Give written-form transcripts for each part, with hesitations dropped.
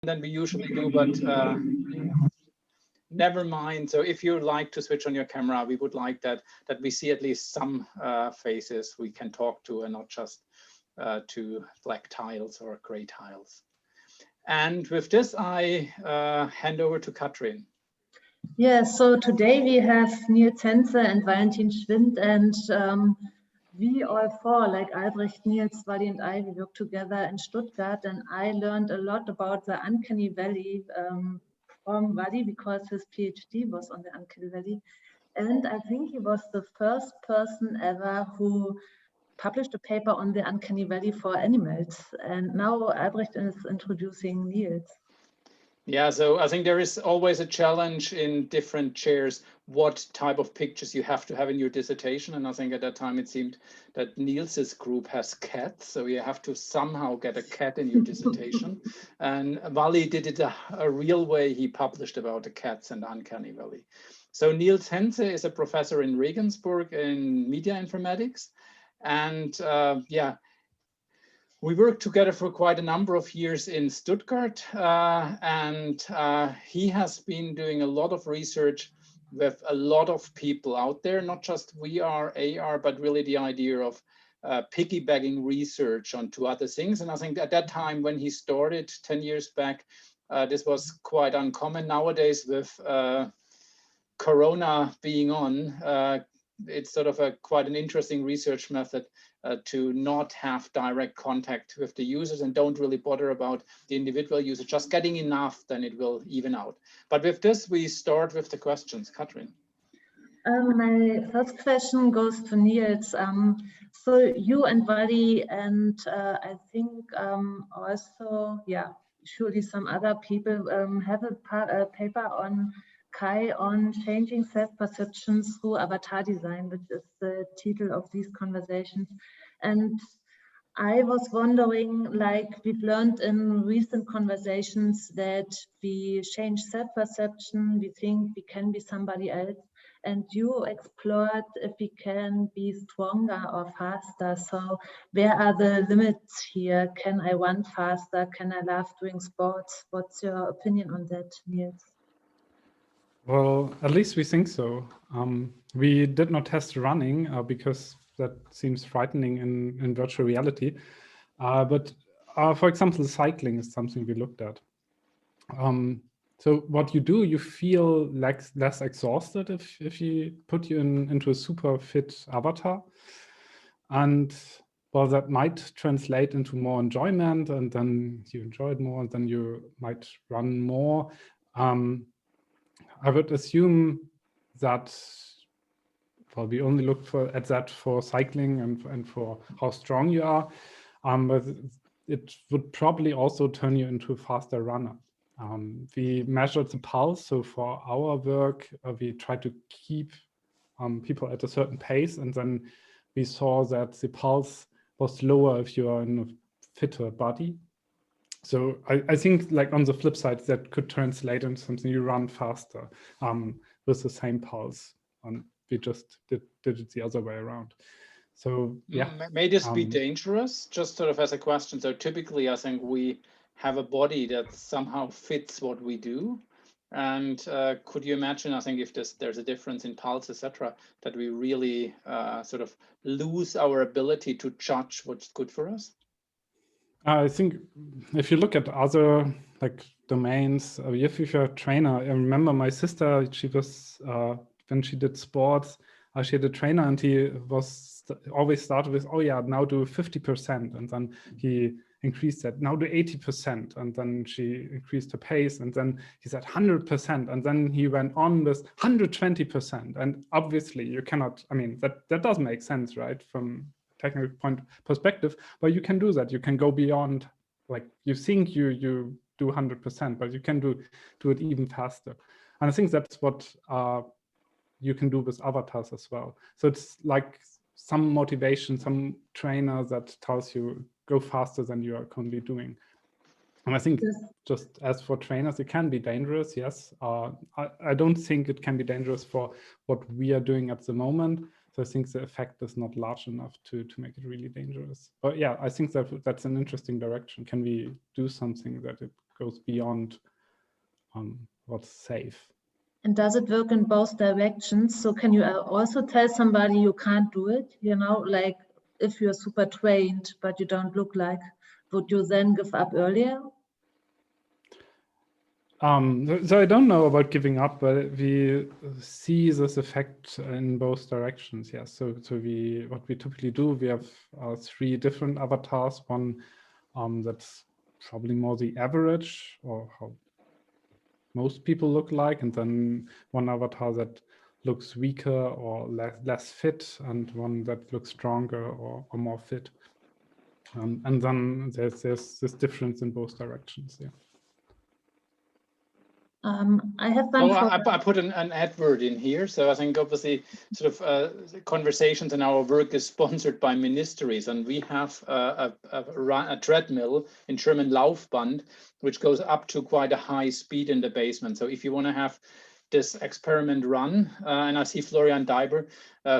than we usually do, but never mind. So if you like to switch on your camera, we would like that we see at least some faces we can talk to, and not just to black tiles or gray tiles. And with this, I hand over to Katrin. Yeah, so today we have N.Henze and V.Schwindt, and we all four, like Albrecht, Niels, Wally, and I, we work together in Stuttgart, and I learned a lot about the Uncanny Valley from Wally, because his PhD was on the Uncanny Valley. And I think he was the first person ever who published a paper on the Uncanny Valley for animals. And now Albrecht is introducing Niels. Yeah, so I think there is always a challenge in different chairs, what type of pictures you have to have in your dissertation. And I think at that time it seemed that Niels's group has cats, so you have to somehow get a cat in your dissertation. And Wally did it a real way. He published about the cats and Uncanny Valley. So N.Henze is a professor in Regensburg in media informatics. And yeah, we worked together for quite a number of years in Stuttgart, and he has been doing a lot of research with a lot of people out there, not just VR, AR, but really the idea of piggybacking research onto other things. And I think at that time when he started 10 years back, this was quite uncommon. Nowadays, with Corona being on, it's sort of quite an interesting research method to not have direct contact with the users and don't really bother about the individual user, just getting enough, then it will even out. But with this, we start with the questions. Katrin. My first question goes to Niels. So you and Wally, and I think also, yeah, surely some other people have a paper on Kai on changing self-perceptions through avatar design, which is the title of these conversations. And I was wondering, like we've learned in recent conversations that we change self-perception, we think we can be somebody else, and you explored if we can be stronger or faster. So where are the limits here? Can I run faster? Can I love doing sports? What's your opinion on that, Niels? Well, at least we think so. We did not test running because that seems frightening in virtual reality. But for example, cycling is something we looked at. So what you do, you feel less exhausted if you put you into a super fit avatar. And well, that might translate into more enjoyment, and then you enjoy it more, and then you might run more. I would assume that, well, we only look at that for cycling and for how strong you are, but it would probably also turn you into a faster runner. We measured the pulse, so for our work, we try to keep people at a certain pace, and then we saw that the pulse was lower if you are in a fitter body. So I think, like on the flip side, that could translate into something you run faster with the same pulse. We just did it the other way around. So yeah. May this be dangerous? Just sort of as a question. So typically, I think we have a body that somehow fits what we do. And could you imagine, I think if there's a difference in pulse, etc., that we really sort of lose our ability to judge what's good for us? I think if you look at other like domains, if you're a trainer, I remember my sister, she was, when she did sports, she had a trainer, and he was always started with, oh yeah, now do 50%. And then he increased that, now do 80%. And then she increased her pace, and then he said 100%. And then he went on with 120%. And obviously you cannot, I mean, that does make sense, right? From technical point perspective, but you can do that. You can go beyond, like you think you do 100%, but you can do it even faster. And I think that's what you can do with avatars as well. So it's like some motivation, some trainer that tells you go faster than you are currently doing. And I think just as for trainers, it can be dangerous, yes. I don't think it can be dangerous for what we are doing at the moment. So I think the effect is not large enough to make it really dangerous. But yeah, I think that's an interesting direction. Can we do something that it goes beyond what's safe. And does it work in both directions? So can you also tell somebody you can't do it? You know, like if you're super trained, but you don't look like, would you then give up earlier? So I don't know about giving up, but we see this effect in both directions. Yes. So what we typically do, we have 3 different avatars. One that's probably more the average, or how most people look like, and then one avatar that looks weaker or less fit, and one that looks stronger or more fit. And then there's this difference in both directions. Yeah. I have one. I put an advert in here. So I think obviously sort of conversations in our work is sponsored by ministries, and we have a treadmill in German Laufband, which goes up to quite a high speed in the basement. So if you want to have this experiment run, and I see Florian Deiber,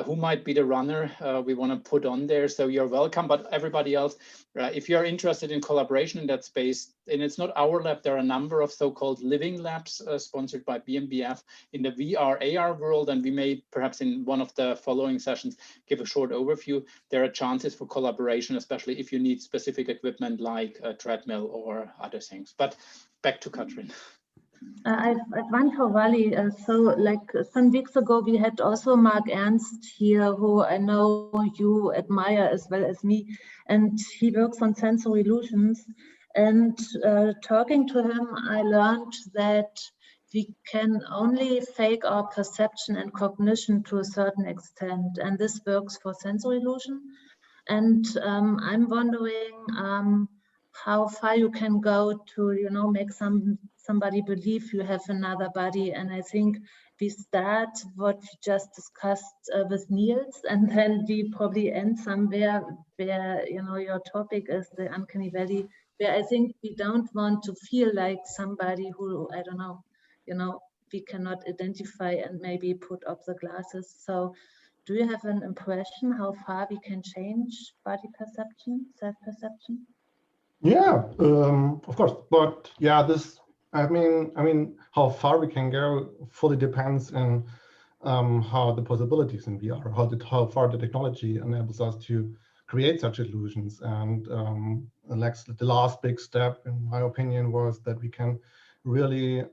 who might be the runner we want to put on there. So you're welcome, but everybody else, if you're interested in collaboration in that space, and it's not our lab, there are a number of so-called living labs sponsored by BMBF in the VR, AR world, and we may perhaps in one of the following sessions give a short overview. There are chances for collaboration, especially if you need specific equipment like a treadmill or other things. But back to Katrin. I've one for Wally. So like some weeks ago, we had also Mark Ernst here, who I know you admire as well as me, and he works on sensory illusions. And talking to him, I learned that we can only fake our perception and cognition to a certain extent, and this works for sensory illusion. And I'm wondering how far you can go to, you know, make somebody believe you have another body. And I think we start what we just discussed with Niels, and then we probably end somewhere where, you know, your topic is the uncanny valley, where I think we don't want to feel like somebody who, I don't know, you know, we cannot identify and maybe put up the glasses. So do you have an impression how far we can change body perception, self-perception? Yeah, of course. But yeah, I mean, how far we can go fully depends on how the possibilities in VR, how far the technology enables us to create such illusions. And the last big step, in my opinion, was that we can really,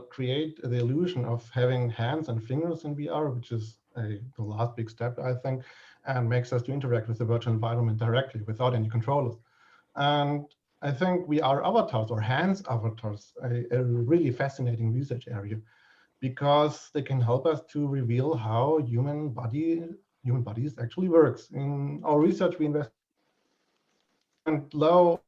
create the illusion of having hands and fingers in VR, which is the last big step, I think, and makes us to interact with the virtual environment directly without any controllers. And I think VR avatars or hands avatars are a really fascinating research area, because they can help us to reveal how human bodies actually works. In our research, we invest in low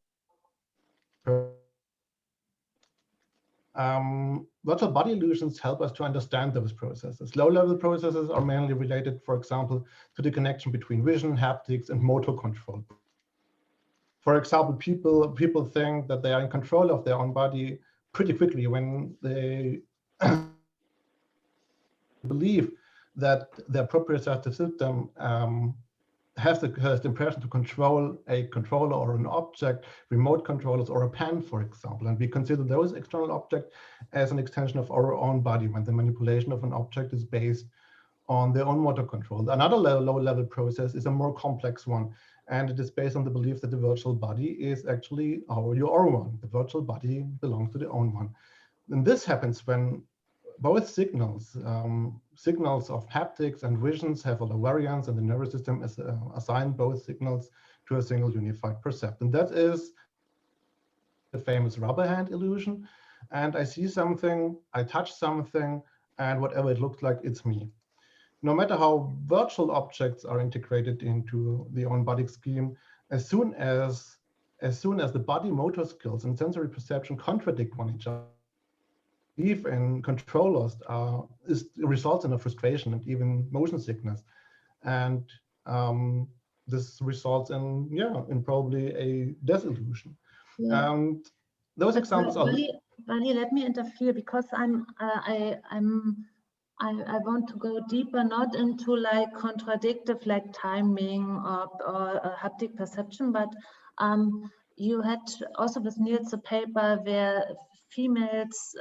virtual body illusions help us to understand those processes. Low-level processes are mainly related, for example, to the connection between vision, haptics, and motor control. For example, people think that they are in control of their own body pretty quickly when they believe that their proprioceptive system has the impression to control a controller or an object, remote controllers or a pen, for example. And we consider those external objects as an extension of our own body when the manipulation of an object is based on their own motor control. Another low-level process is a more complex one, and it is based on the belief that the virtual body is actually your own one. The virtual body belongs to the own one. And this happens when both signals of haptics and visions have a low variance, and the nervous system is assigned both signals to a single unified percept. And that is the famous rubber hand illusion. And I see something, I touch something, and whatever it looks like, it's me. No matter how virtual objects are integrated into the own body scheme, as soon as the body motor skills and sensory perception contradict one another, belief in controllers results in a frustration and even motion sickness, and this results in probably a disillusion. Yeah. And those examples are. Wally, let me interfere, because I want to go deeper, not into like contradictive like timing or haptic perception, but You had also with Niels a paper where females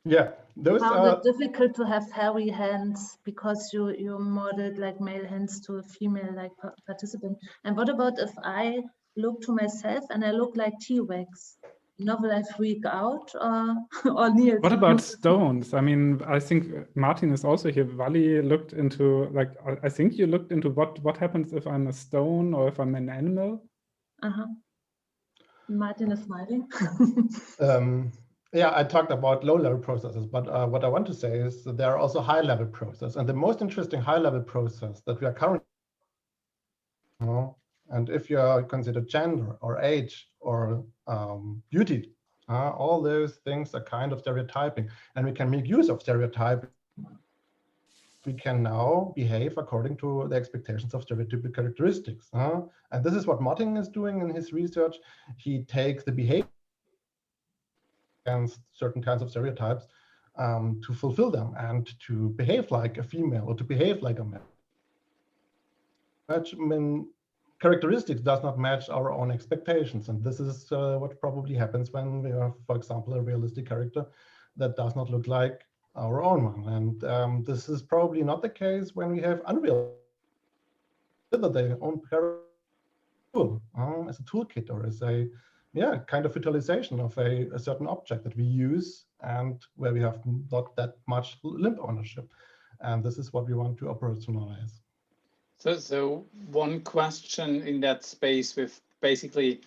Yeah, those found are it difficult to have hairy hands because you modeled like male hands to a female like participant. And what about if I look to myself and I look like T-Rex? Will I freak out or Niels? What about stones? I mean, I think Martin is also here. Wally looked into, like, I think you looked into what happens if I'm a stone or if I'm an animal. Martin is smiling. Yeah, I talked about low-level processes, but what I want to say is that there are also high-level processes, and the most interesting high-level process that we are currently, and if you consider gender or age or beauty, all those things are kind of stereotyping, and we can make use of stereotyping. We can now behave according to the expectations of stereotypic characteristics. And this is what Martin is doing in his research. He takes the behavior against certain kinds of stereotypes to fulfill them and to behave like a female or to behave like a male. Characteristics does not match our own expectations. And this is what probably happens when we have, for example, a realistic character that does not look like our own one. And this is probably not the case when we have unreal, whether their own character as a toolkit or as a kind of utilization of a certain object that we use and where we have not that much limb ownership. And this is what we want to operationalize. So one question in that space with basically,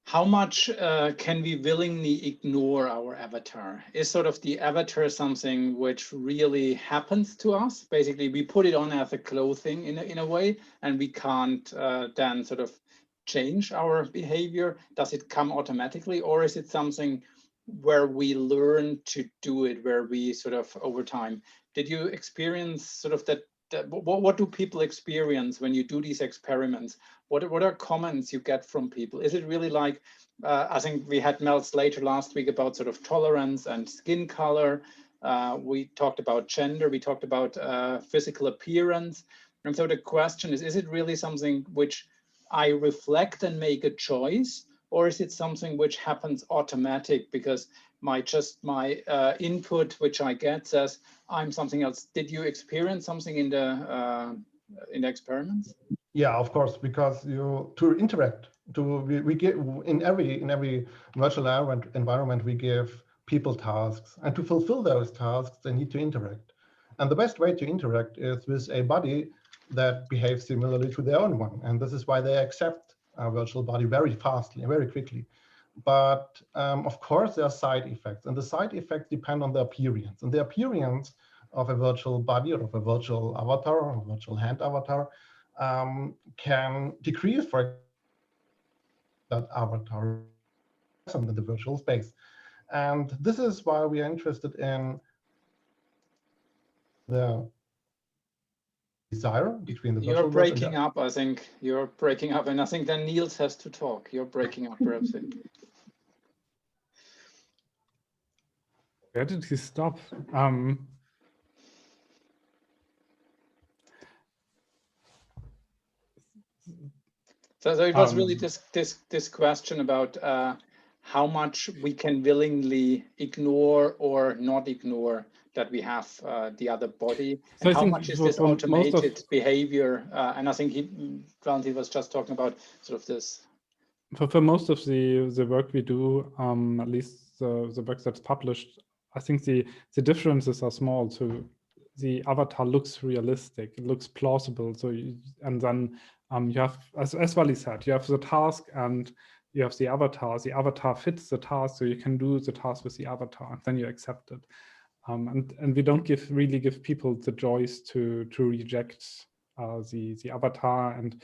how much can we willingly ignore our avatar? Is sort of the avatar something which really happens to us? Basically, we put it on as a clothing in a way, and we can't then sort of change our behavior. Does it come automatically, or is it something where we learn to do it, where we sort of over time? Did you experience sort of that? What do people experience when you do these experiments? What are comments you get from people? Is it really like, I think we had Mel Slater last week about sort of tolerance and skin color. We talked about gender, we talked about physical appearance. And so the question is it really something which I reflect and make a choice? Or is it something which happens automatic because my input which I get says I'm something else? Did you experience something in the experiments? Yeah, of course, because to interact, we give in every virtual environment we give people tasks, and to fulfill those tasks they need to interact. And the best way to interact is with a body that behaves similarly to their own one, and this is why they accept a virtual body very fastly and very quickly. But of course, there are side effects, and the side effects depend on the appearance. And the appearance of a virtual body or of a virtual avatar or a virtual hand avatar can decrease for that avatar in the virtual space. And this is why we are interested in the desire between the virtual You're breaking up, I think. You're breaking up, and I think then Niels has to talk. You're breaking up, perhaps. Where did he stop? So it was really this question about how much we can willingly ignore or not ignore that we have the other body, and how much is this automated behavior? And I think Valentine was just talking about sort of this. For most of the work we do, at least the work that's published, I think the differences are small. So the avatar looks realistic, it looks plausible. So and then you have, as Wally said, you have the task and you have the avatar. The avatar fits the task, so you can do the task with the avatar, and then you accept it. And we don't really give people the choice to reject the avatar. And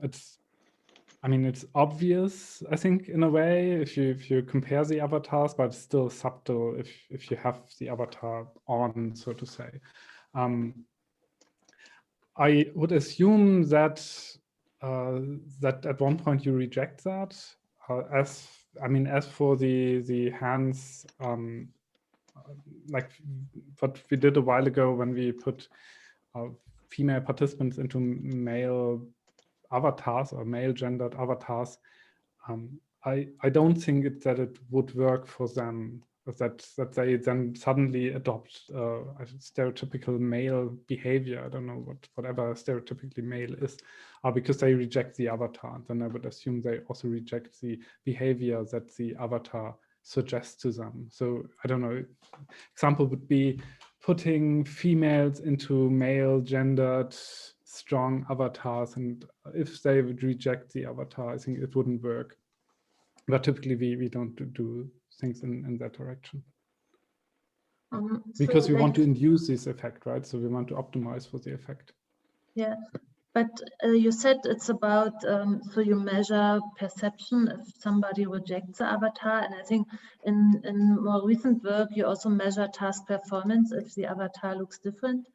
it's obvious, I think, in a way, if you compare the avatars, but it's still subtle if you have the avatar on, so to say. I would assume that that at one point you reject that. As for the hands, like what we did a while ago when we put female participants into male avatars or male gendered avatars, I don't think that it would work for them, that they then suddenly adopt a stereotypical male behavior. I don't know whatever stereotypically male is, because they reject the avatar. Then I would assume they also reject the behavior that the avatar suggests to them. So I don't know. Example would be putting females into male gendered strong avatars, and if they would reject the avatar, I think it wouldn't work. But typically we don't do things in that direction. Because we want to induce this effect, right? So we want to optimize for the effect. Yeah, but you said it's about, so you measure perception if somebody rejects the avatar. And I think in more recent work, you also measure task performance if the avatar looks different.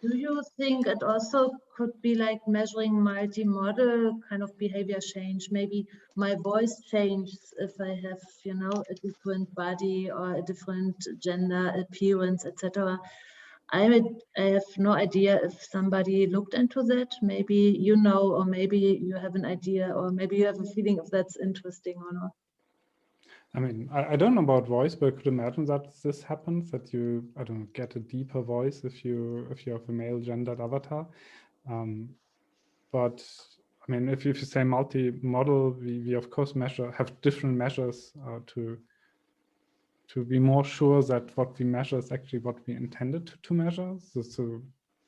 Do you think it also could be like measuring multi-model kind of behavior change? Maybe my voice changes if I have, you know, a different body or a different gender appearance, etc. I have no idea if somebody looked into that. Maybe you know, or maybe you have an idea, or maybe you have a feeling if that's interesting or not. I mean, I don't know about voice, but I could imagine that this happens, that you, I don't know, get a deeper voice if you have a male gendered avatar. But I mean, if you say multi-model, we of course have different measures to be more sure that what we measure is actually what we intended to measure. So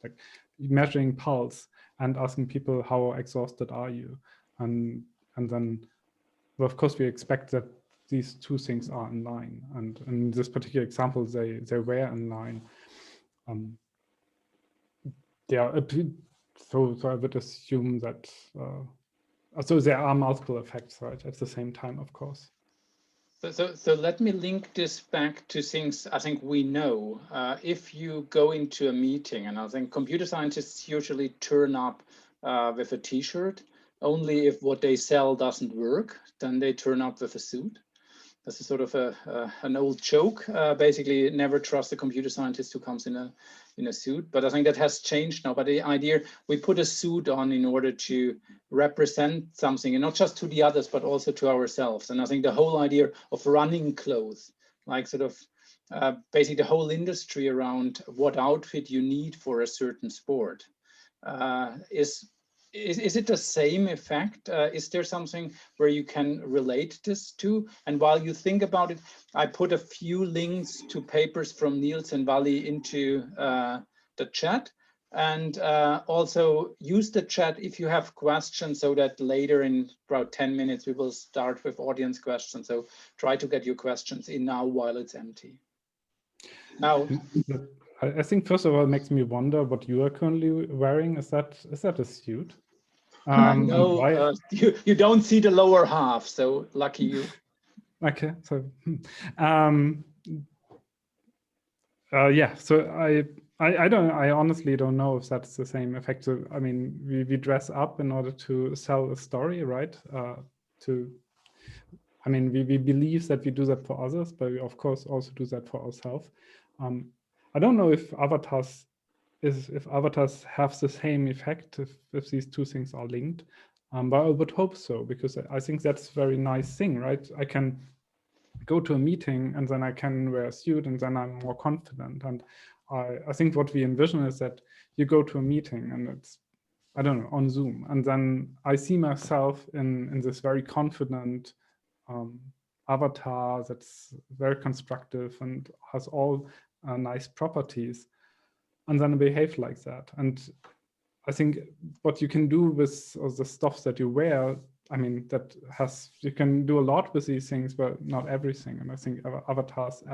like measuring pulse and asking people how exhausted are you, and then, well, of course we expect that these two things are in line, and in this particular example they were in line. So I would assume that so there are multiple effects, right, at the same time, of course. So let me link this back to things I think we know. If you go into a meeting, and I think computer scientists usually turn up with a t-shirt, only if what they sell doesn't work, then they turn up with a suit. That's a sort of an old joke. Basically, never trust a computer scientist who comes in a suit. But I think that has changed now. But the idea, we put a suit on in order to represent something, and not just to the others, but also to ourselves. And I think the whole idea of running clothes, like sort of basically the whole industry around what outfit you need for a certain sport, is it the same effect? Is there something where you can relate this to? And while you think about it, I put a few links to papers from Niels and Wally into the chat, and also use the chat if you have questions, so that later in about 10 minutes we will start with audience questions. So try to get your questions in now while it's empty. Now, I think first of all, it makes me wonder what you are currently wearing. Is that a suit? No, you don't see the lower half, so lucky you. Okay, so yeah, so I honestly don't know if that's the same effect. So I mean, we dress up in order to sell a story, right? I mean, we believe that we do that for others, but we of course also do that for ourselves. I don't know if avatars have the same effect, if these two things are linked, but I would hope so, because I think that's a very nice thing, right? I can go to a meeting and then I can wear a suit and then I'm more confident. And I think what we envision is that you go to a meeting and it's, I don't know, on Zoom, and then I see myself in this very confident avatar that's very constructive and has all nice properties, and then behave like that. And I think what you can do with the stuff that you wear, I mean, you can do a lot with these things, but not everything. And I think avatars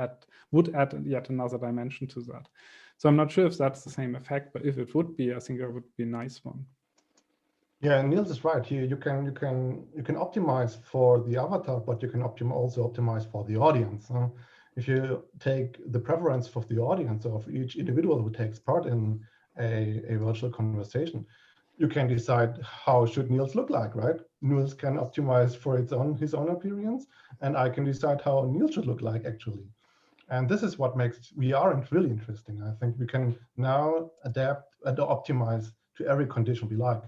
would add yet another dimension to that. So I'm not sure if that's the same effect, but if it would be, I think it would be a nice one. Yeah, Niels is right. Here you can optimize for the avatar, but you can also optimize for the audience. If you take the preference of the audience, of each individual who takes part in a virtual conversation, you can decide how should Niels look like, right? Niels can optimize for his own appearance, and I can decide how Niels should look like actually. And this is what makes VR really interesting. I think we can now adapt and optimize to every condition we like.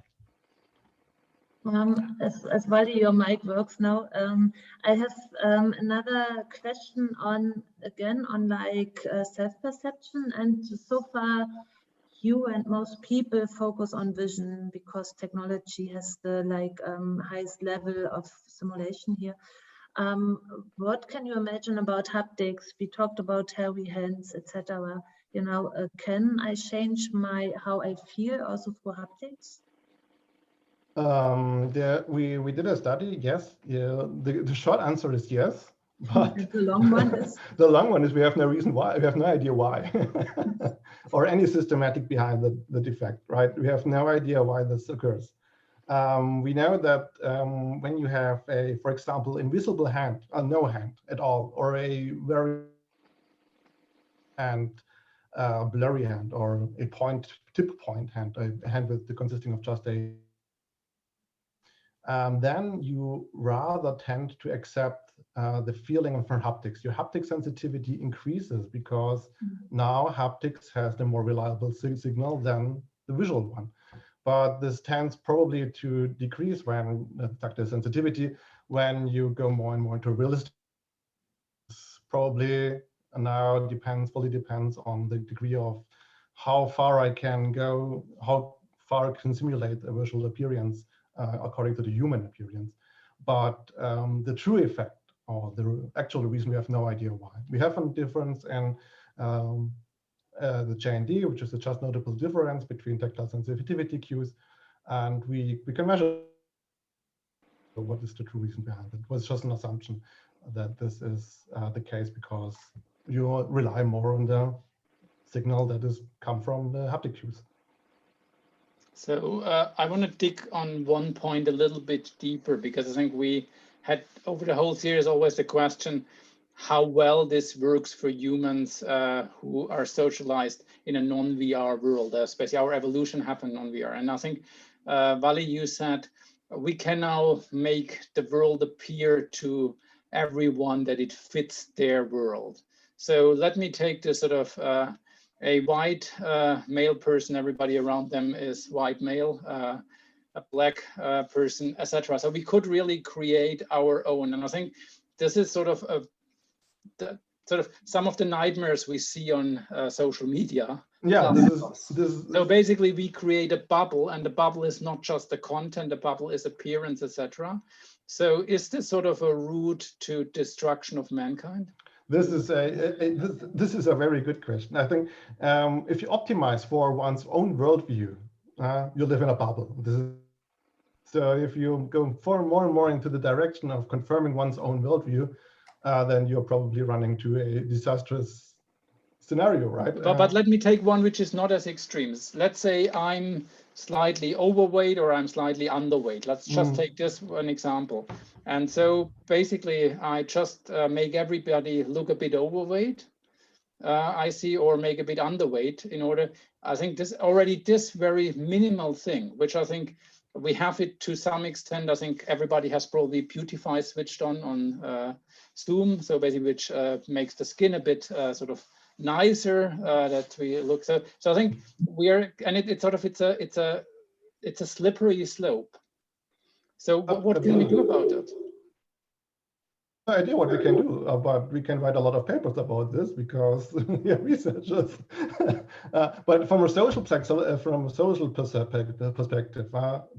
As Wally, your mic works now. I have another question on like self-perception, and so far you and most people focus on vision because technology has the highest level of simulation here. What can you imagine about haptics? We talked about hairy hands, etc. You know, can I change how I feel also for haptics? We did a study. Yes, yeah. The short answer is yes, but the long one is the long one is we have no reason why. We have no idea why, or any systematic behind the defect. Right? We have no idea why this occurs. We know that when you have a, for example, invisible hand, no hand at all, or a very hand, blurry hand, or a tip point hand, a hand consisting of just a, then you rather tend to accept the feeling from haptics. Your haptic sensitivity increases because now haptics has the more reliable signal than the visual one. But this tends probably to decrease when tactile sensitivity when you go more and more into realistic. Probably now fully depends on the degree of how far I can go, how far I can simulate a visual appearance according to the human appearance. But the true effect, or the actual reason, we have no idea why. We have a difference in the JND, which is the just notable difference between tactile sensitivity cues, and we can measure what is the true reason behind it. It was just an assumption that this is the case because you rely more on the signal that is come from the haptic cues. So I want to dig on one point a little bit deeper, because I think we had over the whole series always the question how well this works for humans who are socialized in a non-VR world, especially our evolution happened on VR. And I think, Wally, you said we can now make the world appear to everyone that it fits their world. So let me take this sort of a white male person, everybody around them is white male, a black person, etc. So we could really create our own. And I think this is sort of some of the nightmares we see on social media. Yeah, so basically we create a bubble, and the bubble is not just the content, the bubble is appearance, etc. So is this sort of a route to destruction of mankind? This is a very good question. I think if you optimize for one's own worldview, you live in a bubble. So if you go more and more into the direction of confirming one's own worldview, then you're probably running to a disastrous scenario, right? But let me take one which is not as extreme. Let's say I'm slightly overweight or I'm slightly underweight. Let's just take this one example. And so basically I just make everybody look a bit overweight, I see, or make a bit underweight in order, I think this very minimal thing, which I think we have it to some extent. I think everybody has probably Beautify switched on Zoom. So basically which makes the skin a bit sort of nicer that we look. So I think it's a slippery slope. So what can we do about that? No idea what we can do, but we can write a lot of papers about this because we are researchers. But from a social perspective,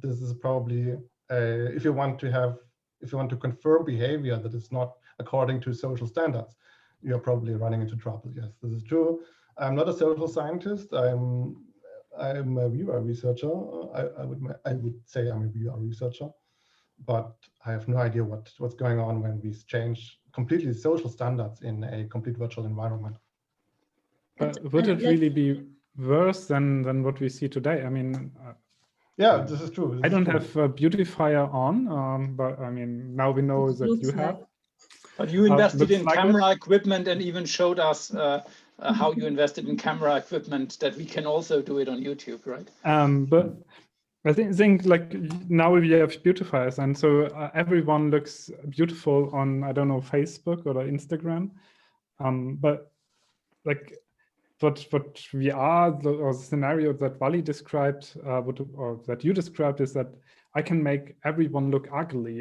this is probably if you want to confirm behavior that is not according to social standards, you're probably running into trouble. Yes, this is true. I'm not a social scientist. I'm a VR researcher. I would say I'm a VR researcher, but I have no idea what's going on when we change completely social standards in a complete virtual environment. Would it really be worse than what we see today? I mean, yeah, this is true. I don't have a beautifier on, but I mean, now we know that you have. But you invested in camera equipment and even showed us how you invested in camera equipment that we can also do it on YouTube, right? But I think like now we have beautifiers, and so everyone looks beautiful on, I don't know, Facebook or Instagram. But like what we are, or the scenario that Wally described, or that you described, is that I can make everyone look ugly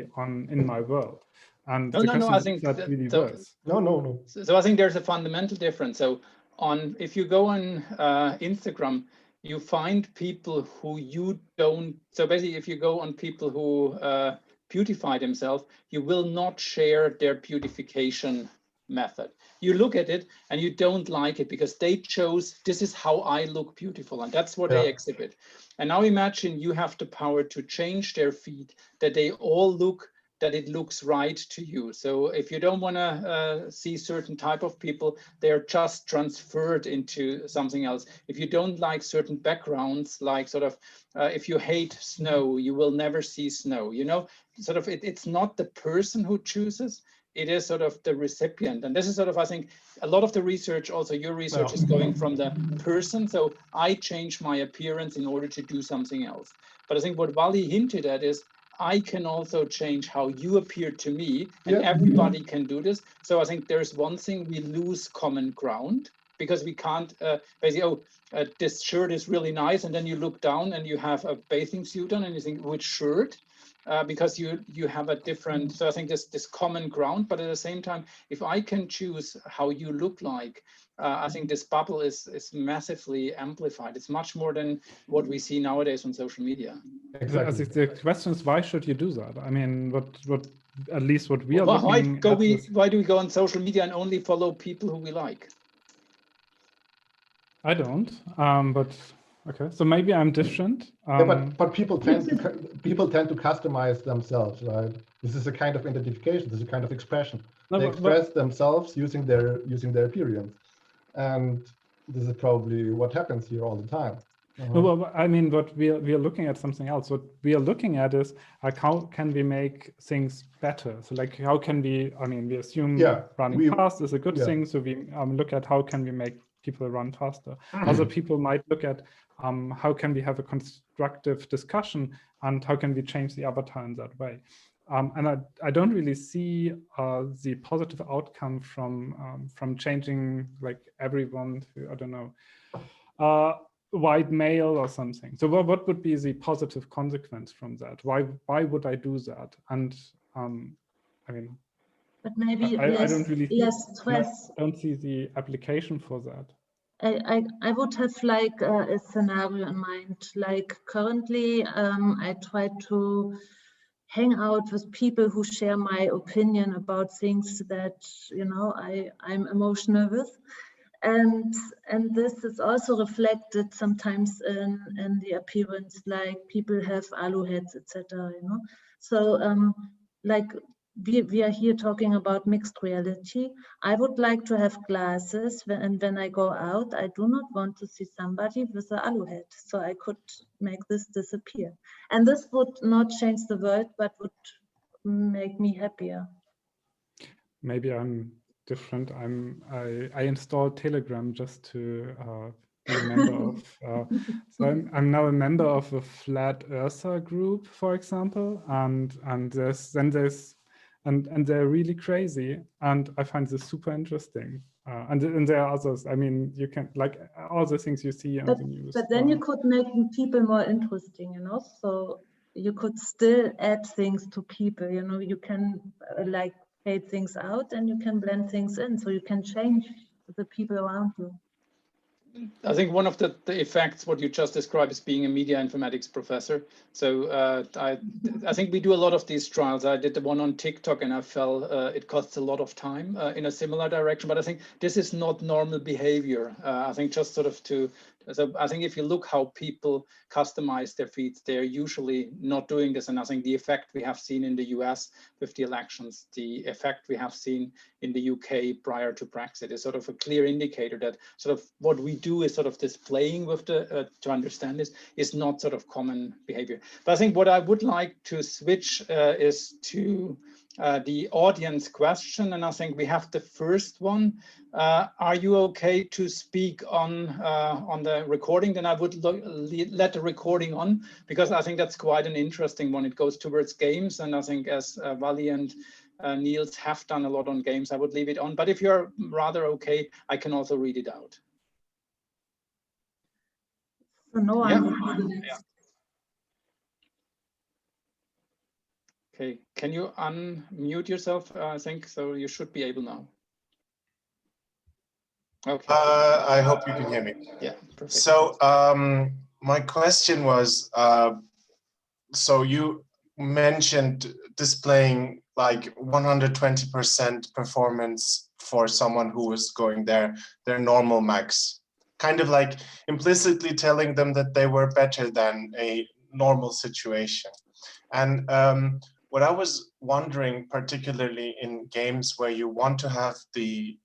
in my world. And no, the no, question I is, think that really so, works. No. so I think there's a fundamental difference. So if you go on Instagram, you find people who you don't. So basically, if you go on people who beautify themselves, you will not share their beautification method. You look at it and you don't like it because they chose, this is how I look beautiful, and that's what they exhibit. And now imagine you have the power to change their feed, that they all look, that it looks right to you. So if you don't want to see certain type of people, they're just transferred into something else. If you don't like certain backgrounds, like sort of, if you hate snow, you will never see snow, you know, sort of it's not the person who chooses, it is sort of the recipient. And this is sort of, I think, a lot of the research, also your research is going from the person. So I change my appearance in order to do something else. But I think what Wally hinted at is, I can also change how you appear to me, and everybody can do this. So I think there's one thing, we lose common ground because we can't basically, this shirt is really nice, and then you look down and you have a bathing suit on and you think, which shirt? Because you have a different, so I think this common ground, but at the same time, if I can choose how you look like, I think this bubble is massively amplified. It's much more than what we see nowadays on social media. Exactly. The question is, why should you do that? I mean, what at least what we are why looking at why do we go on social media and only follow people who we like? I don't, but okay. So maybe I'm different. But people tend to customize themselves, right? This is a kind of identification. This is a kind of expression. No, they express themselves using their appearance, and this is probably what happens here all the time. No, well, I mean, what we are looking at something else. What we are looking at is like, how can we make things better? So like, how can we? I mean, we assume running fast is a good thing. So we look at how can we make people run faster. Other people might look at how can we have a constructive discussion and how can we change the avatar in that way. And I don't really see the positive outcome from changing like everyone to, I don't know, white male or something. So what would be the positive consequence from that? Why would I do that? And I mean, but maybe I don't really less stress. I don't see the application for that. I would have like a scenario in mind. Like currently, I try to hang out with people who share my opinion about things that, you know, I'm emotional with. And this is also reflected sometimes in the appearance, like people have alu heads, etc. You know, so like we are here talking about mixed reality. I would like to have glasses, and when I go out, I do not want to see somebody with an alu head, so I could make this disappear. And this would not change the world, but would make me happier. Maybe I'm different. I installed Telegram just to be a member of. So I'm now a member of a Flat Earther group, for example, and they're really crazy, and I find this super interesting. And there are others. I mean, you can like all the things you see on the news. But then you could make people more interesting, you know. So you could still add things to people, you know. You can like fade things out and you can blend things in, so you can change the people around you. I think one of the effects, what you just described, is being a media informatics professor. So I think we do a lot of these trials. I did the one on TikTok and I felt it costs a lot of time in a similar direction. But I think this is not normal behavior. I think just sort of so I think if you look how people customize their feeds, they're usually not doing this. And I think the effect we have seen in the US with the elections, the effect we have seen in the UK prior to Brexit is sort of a clear indicator that sort of what we do is sort of this playing with the, to understand this, is not sort of common behavior. But I think what I would like to switch is to the audience question. And I think we have the first one. Are you okay to speak on the recording? Then I would let the recording on, because I think that's quite an interesting one. It goes towards games. And I think as Wally and Niels have done a lot on games, I would leave it on. But if you're rather okay, I can also read it out. So no, Yeah. I'm for the next. Okay, can you unmute yourself? I think so. You should be able now. Okay. I hope you can hear me. Yeah, perfect. So my question was, so you mentioned displaying like 120% performance for someone who was going their normal max, kind of like implicitly telling them that they were better than a normal situation. And what I was wondering, particularly in games where you want to have the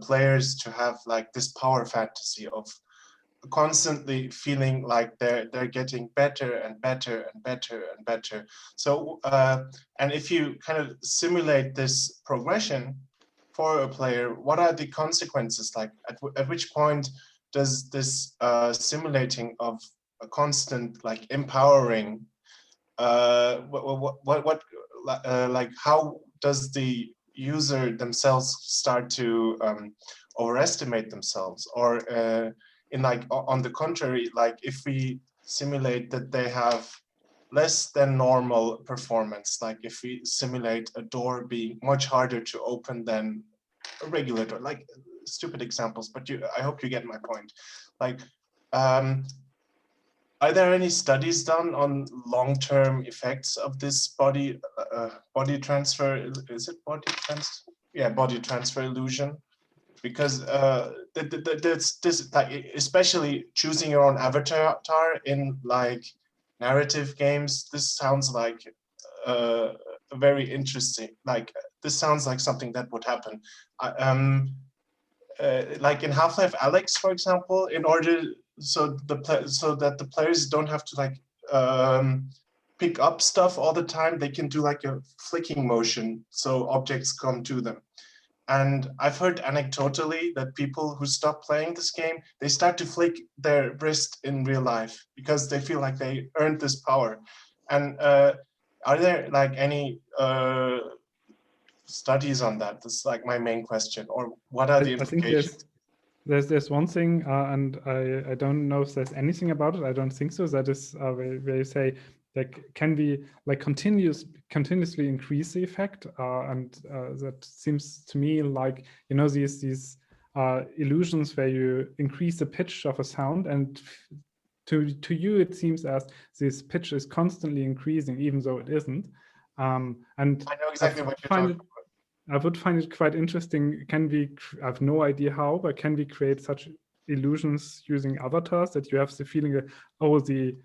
players to have like this power fantasy of constantly feeling like they're getting better and better and better and better. So and if you kind of simulate this progression for a player, what are the consequences? Like at which point does this simulating of a constant like empowering like how does the user themselves start to overestimate themselves, or in like on the contrary, like if we simulate that they have less than normal performance, like if we simulate a door being much harder to open than a regular door, like stupid examples, but I hope you get my point. Like are there any studies done on long-term effects of this body transfer? Is it body transfer? Yeah, body transfer illusion. Because this like, especially choosing your own avatar in like narrative games, this sounds like very interesting. Like this sounds like something that would happen. Like in Half-Life Alyx, for example, in order so that the players don't have to like pick up stuff all the time, they can do like a flicking motion so objects come to them. And I've heard anecdotally that people who stop playing this game, they start to flick their wrist in real life because they feel like they earned this power. And are there like any studies on that? That's like my main question. Or what are the implications? I think there's one thing, and I don't know if there's anything about it. I don't think so. That is where you say, like, can we like continuously increase the effect? And that seems to me like, you know, these illusions where you increase the pitch of a sound, and to you it seems as this pitch is constantly increasing, even though it isn't. And I know exactly what you're talking about. I would find it quite interesting. Can we, I have no idea how, but can we create such illusions using avatars that you have the feeling that, oh, the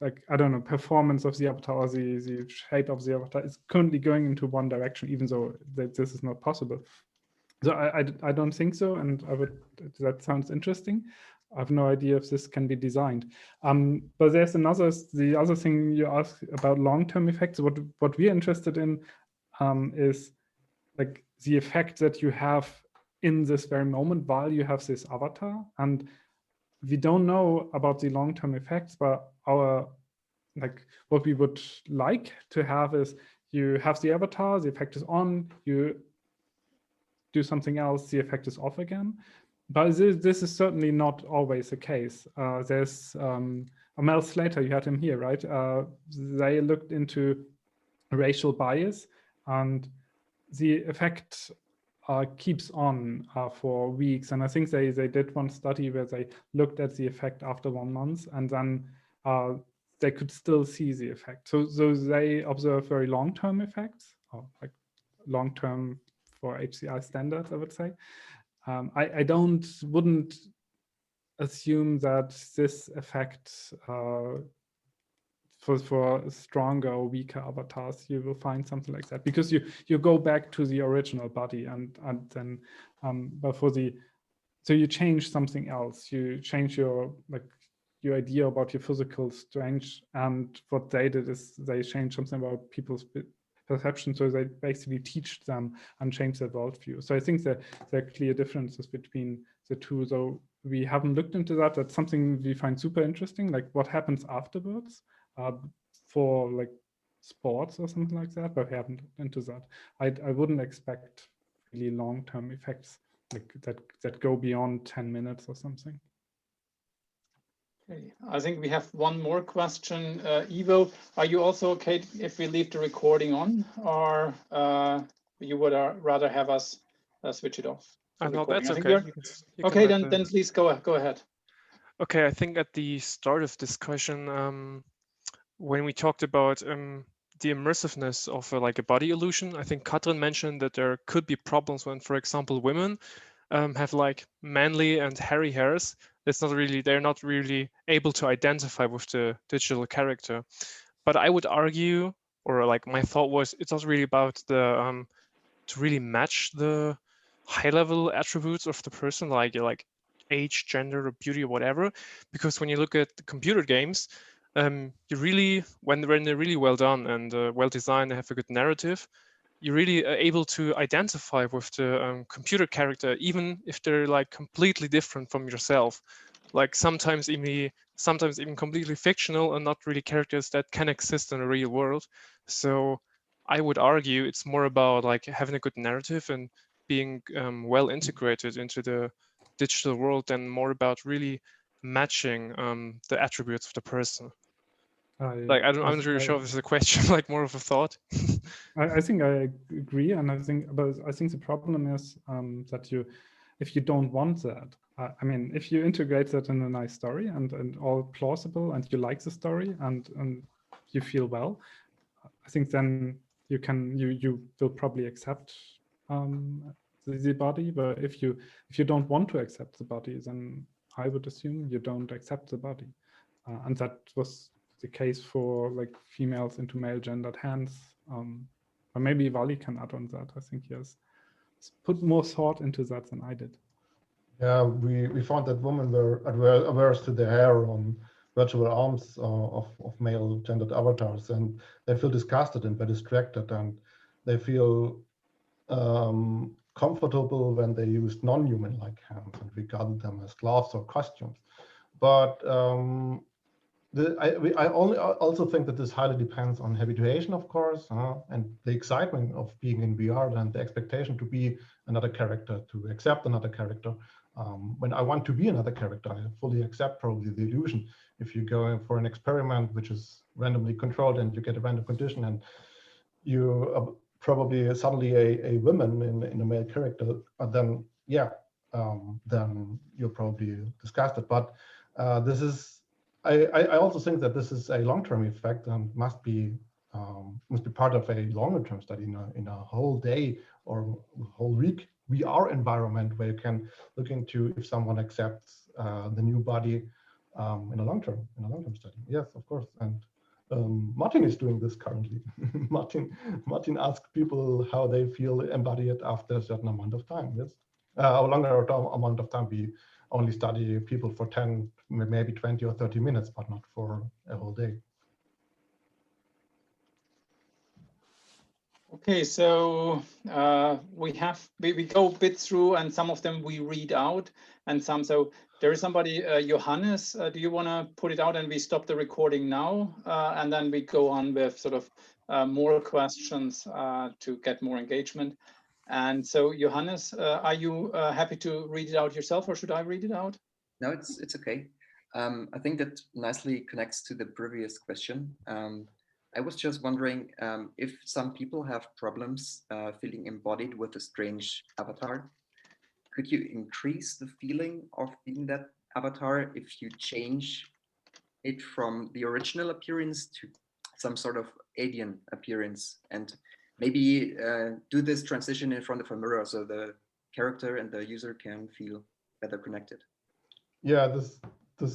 like, I don't know, performance of the avatar or the shape of the avatar is currently going into one direction, even though this is not possible. So I don't think so. And that sounds interesting. I have no idea if this can be designed. But there's the other thing you asked about long-term effects. What we're interested in is like the effect that you have in this very moment while you have this avatar. And we don't know about the long-term effects, but what we would like to have is you have the avatar, the effect is on, you do something else, the effect is off again. But this is certainly not always the case. There's Mel Slater, you had him here, right? They looked into racial bias, and the effect keeps on for weeks. And I think they did one study where they looked at the effect after 1 month, and then they could still see the effect. So they observe very long-term effects, or like long-term for HCI standards, I would say. I wouldn't assume that this effect for stronger or weaker avatars, you will find something like that, because you go back to the original body and then but so you change something else, you change your idea about your physical strength, and what they did is they changed something about people's perception, so they basically teach them and change their worldview. So I think that there are clear differences between the two, though we haven't looked into that. That's something we find super interesting, like what happens afterwards. For like sports or something like that, but we haven't looked into that. I wouldn't expect really long-term effects like that go beyond 10 minutes or something. Okay. I think we have one more question. Ivo, are you also okay if we leave the recording on, or you would rather have us switch it off? No, that's I think okay. okay, then please go ahead. Okay, I think at the start of discussion, when we talked about the immersiveness of like a body illusion, I think Katrin mentioned that there could be problems when, for example, women have like manly and hairy hairs. They're not really able to identify with the digital character. But I would argue, or like my thought was, it's not really about the to really match the high level attributes of the person, like age, gender, or beauty, or whatever. Because when you look at the computer games, you really, when they're really well done and well designed, they have a good narrative, you're really able to identify with the computer character, even if they're like completely different from yourself. Like sometimes even completely fictional and not really characters that can exist in the real world. So I would argue it's more about like having a good narrative and being well integrated into the digital world than more about really matching the attributes of the person. I'm not really sure if this is a question, like more of a thought. I think I agree, and I think the problem is that if you don't want that, I mean, if you integrate that in a nice story and all plausible, and you like the story and you feel well, I think then you will probably accept the body. But if you don't want to accept the body, then I would assume you don't accept the body, and that was the case for like females into male gendered hands. Or maybe Wally can add on that. I think he has put more thought into that than I did. Yeah, we found that women were averse to the hair on virtual arms of male gendered avatars, and they feel disgusted and very distracted, and they feel comfortable when they use non-human-like hands and regarded them as gloves or costumes. But I also think that this highly depends on habituation, of course, and the excitement of being in VR and the expectation to be another character, to accept another character. When I want to be another character, I fully accept probably the illusion. If you go for an experiment which is randomly controlled and you get a random condition and you are probably suddenly a woman in a male character, then yeah, then you're probably disgusted. But this is, I also think that this is a long-term effect and must be part of a longer-term study in a whole day or whole week VR environment where you can look into if someone accepts the new body in a long-term study. Yes, of course. And Martin is doing this currently. Martin asked people how they feel embodied after a certain amount of time. Yes, a longer amount of time. We only study people for 10, maybe 20 or 30 minutes, but not for a whole day. Okay, so we go a bit through, and some of them we read out, and some. So there is somebody, Johannes. Do you want to put it out, and we stop the recording now, and then we go on with sort of more questions to get more engagement. And so, Johannes, are you happy to read it out yourself, or should I read it out? No, it's okay. I think that nicely connects to the previous question. I was just wondering if some people have problems feeling embodied with a strange avatar. Could you increase the feeling of being that avatar if you change it from the original appearance to some sort of alien appearance, and maybe do this transition in front of a mirror so the character and the user can feel better connected? Yeah, this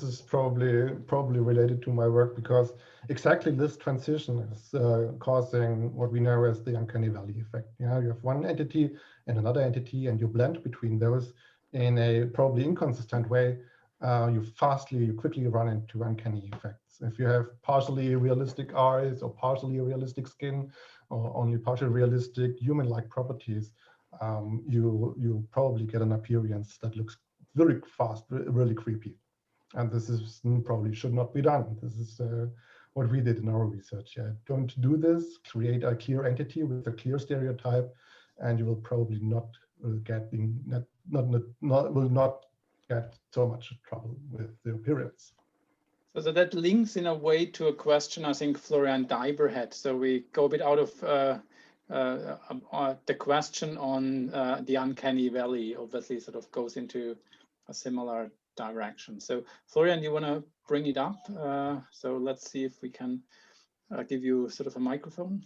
is probably related to my work, because exactly this transition is causing what we know as the uncanny valley effect. Yeah, you have one entity and another entity, and you blend between those in a probably inconsistent way. You quickly run into uncanny effects. If you have partially realistic eyes or partially realistic skin or only partially realistic human-like properties, you probably get an appearance that looks very fast, really creepy. And this is probably should not be done. This is what we did in our research. Yeah. Don't do this. Create a clear entity with a clear stereotype, and you will probably not get so much trouble with the appearance. So that links in a way to a question I think Florian Deiber had. So we go a bit out of the question on the uncanny valley, obviously sort of goes into a similar direction. So Florian, you want to bring it up? So let's see if we can give you sort of a microphone.